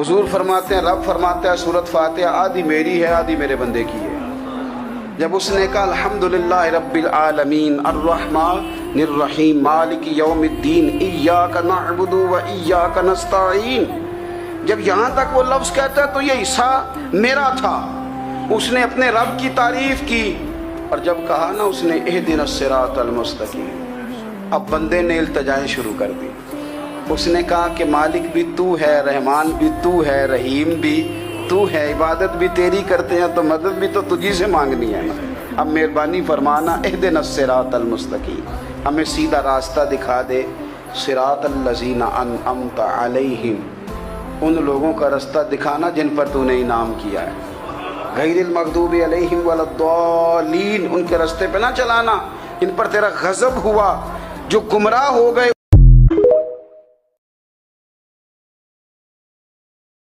حضور فرماتے ہیں، رب فرماتا ہے سورۃ فاتحہ آدھی میری ہے آدھی میرے بندے کی ہے۔ جب اس نے کہا الحمدللہ رب العالمین الرحمن الرحیم مالک یوم الدین ایاک نعبد و ایاک نستعین، جب یہاں تک وہ لفظ کہتا ہے تو یہ حصہ میرا تھا۔ اس نے اپنے رب کی تعریف کی، اور جب کہا نا اس نے اہدنا الصراط المستقیم، اب بندے نے التجائیں شروع کر دی۔ اس نے کہا کہ مالک بھی تو ہے، رحمان بھی تو ہے، رحیم بھی تو ہے، عبادت بھی تیری کرتے ہیں تو مدد بھی تو تجھی سے مانگنی ہے نا، اب مہربانی فرمانا اہدنا الصراط المستقیم، ہمیں سیدھا راستہ دکھا دے، صراط الذین انعمت علیہم، ان لوگوں کا راستہ دکھانا جن پر تو نے انعام کیا ہے، غیر المغضوب علیہم ولا الضالین، ان کے راستے پہ نہ چلانا، ان پر تیرا غضب ہوا جو گمراہ ہو گئے